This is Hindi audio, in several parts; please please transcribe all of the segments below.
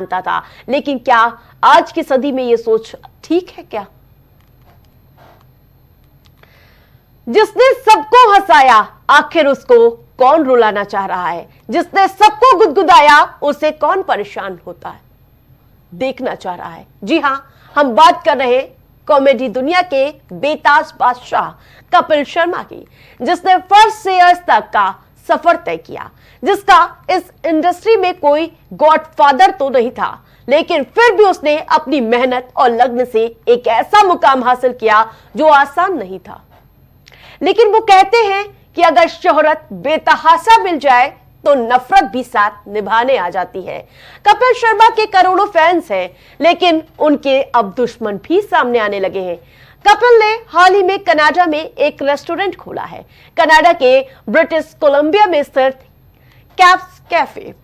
मानता था, लेकिन क्या आज की सदी में यह सोच ठीक है क्या? जिसने सबको हंसाया आखिर उसको कौन रुलाना चाह रहा है? जिसने सबको गुदगुदाया उसे कौन परेशान होता है देखना चाह रहा है? जी हां, हम बात कर रहे हैं कॉमेडी दुनिया के बेताज बादशाह कपिल शर्मा की, जिसने फर्स्ट से अर्थ तक का सफर तय किया, जिसका इस इंडस्ट्री में कोई गॉडफादर तो नहीं था, लेकिन फिर भी उसने अपनी मेहनत और लगन से एक ऐसा मुकाम हासिल किया जो आसान नहीं था। लेकिन वो कहते हैं कि अगर शोहरत बेतहाशा मिल जाए तो नफरत भी साथ निभाने आ जाती है। कपिल शर्मा के करोड़ों फैंस हैं, लेकिन उनके अब दुश्मन भी सामने आने लगे हैं। कपिल ने हाल ही में कनाडा में एक रेस्टोरेंट खोला है। कनाडा के ब्रिटिश कोलंबिया में स्थित caps cafe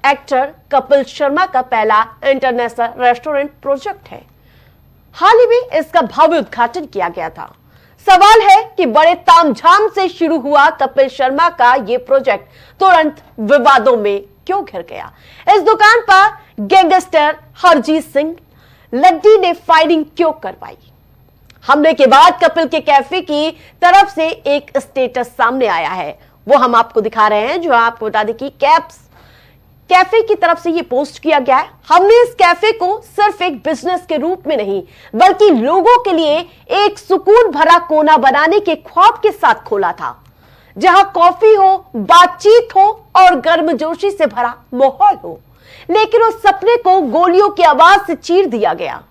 actor Kapil Sharma का पहला इंटरनेशनल रेस्टोरेंट प्रोजेक्ट है। हाल ही में इसका भव्य उद्घाटन किया गया था। सवाल है कि बड़े तामझाम से शुरू हुआ कपिल शर्मा का यह प्रोजेक्ट तुरंत विवादों में क्यों घिर गया? इस दुकान पर गैंगस्टर हरजीत सिंह लड्डी ने फायरिंग क्यों करवाई? हमले के बाद कपिल के कैफे की तरफ से एक स्टेटस सामने आया है, वो हम आपको दिखा रहे हैं, जो आपको बता दें कि कैफे की तरफ से ये पोस्ट किया गया है। हमने इस कैफे को सिर्फ एक बिजनेस के रूप में नहीं, बल्कि लोगों के लिए एक सुकून भरा कोना बनाने के ख्वाब के साथ खोला था, जहां कॉफी हो, बातचीत हो और गर्मजोशी से भरा माहौल हो। लेकिन उस सपने को गोलियों की आवाज से चीर दिया गया।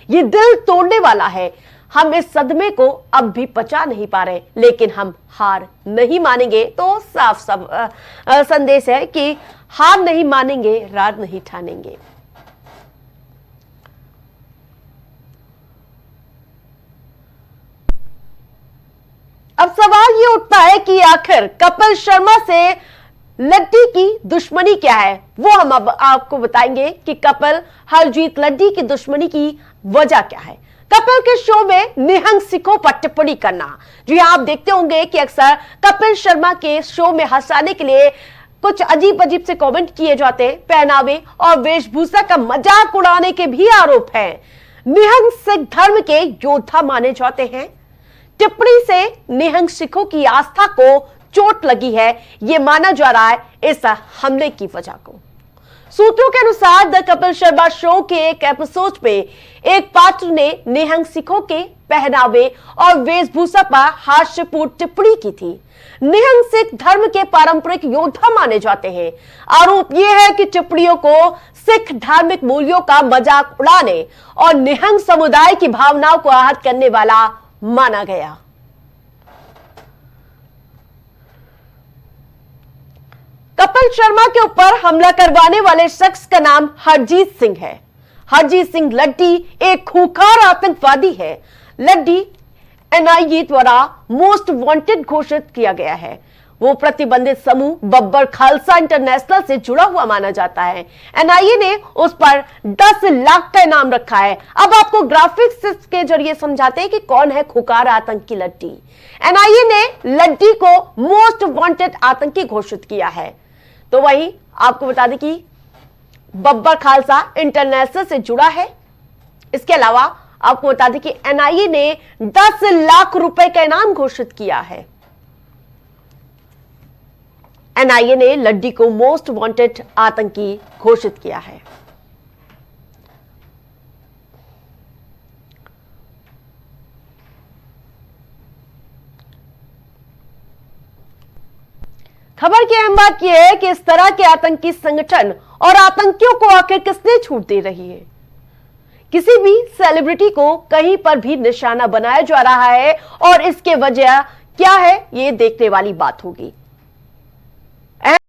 ये दिल तोड़ने वाला है। हम इस सदमे को अब भी पचा नहीं पा रहे, लेकिन हम हार नहीं मानेंगे। तो साफ संदेश है कि हार नहीं मानेंगे, रार नहीं ठानेंगे। अब सवाल ये उठता है कि आखिर कपिल शर्मा से लड्डी की दुश्मनी क्या है? वो हम अब आपको बताएंगे कि कपिल हरजीत लड्डी की दुश्मनी की वजह क्या है। कपिल के शो में निहंग सिखों पर टिप्पणी करना। जी आप देखते होंगे कि अक्सर कपिल शर्मा के शो में हंसाने के लिए कुछ अजीब अजीब से कमेंट किए जाते हैं। पहनावे और वेशभूषा का मजाक उड़ाने के भी आरोप हैं। निहंग सिख धर्म के योद्धा माने जाते हैं। टिप्पणी से निहंग सिखों की आस्था को चोट लगी है, यह माना जा रहा है इस हमले की वजह को। सूत्रों के अनुसार द कपिल शर्मा शो के एक एपिसोड में एक पात्र ने निहंग सिखों के पहनावे और वेशभूषा पर हास्यपूर्ण टिप्पणी की थी। निहंग सिख धर्म के पारंपरिक योद्धा माने जाते हैं। आरोप यह है कि टिप्पणियों को सिख धार्मिक मूल्यों का मजाक उड़ाने और निहंग समुदाय की भावनाओं को आहत करने वाला माना गया। कपिल शर्मा के ऊपर हमला करवाने वाले शख्स का नाम हरजीत सिंह है। हरजीत सिंह लड्डी एक खूंखार आतंकवादी है। लड्डी एनआईए द्वारा मोस्ट वांटेड घोषित किया गया है। वो प्रतिबंधित समूह बब्बर खालसा इंटरनेशनल से जुड़ा हुआ माना जाता है। एनआईए ने उस पर 10 लाख का इनाम रखा है। अब आपको ग्राफिक्स के जरिए समझाते हैं कि कौन है खूंखार आतंकी लड्डी। एनआईए ने लड्डी को मोस्ट वांटेड आतंकी घोषित किया है। तो वही आपको बता दें कि बब्बर खालसा इंटरनेशनल से जुड़ा है। इसके अलावा आपको बता दें कि एनआईए ने 10 लाख रुपए का इनाम घोषित किया है। एनआईए ने लड्डी को मोस्ट वांटेड आतंकी घोषित किया है। खबर की अहम बात यह है कि इस तरह के आतंकी संगठन और आतंकियों को आखिर किसने छूट दे रही है? किसी भी सेलिब्रिटी को कहीं पर भी निशाना बनाया जा रहा है और इसके वजह क्या है, यह देखने वाली बात होगी।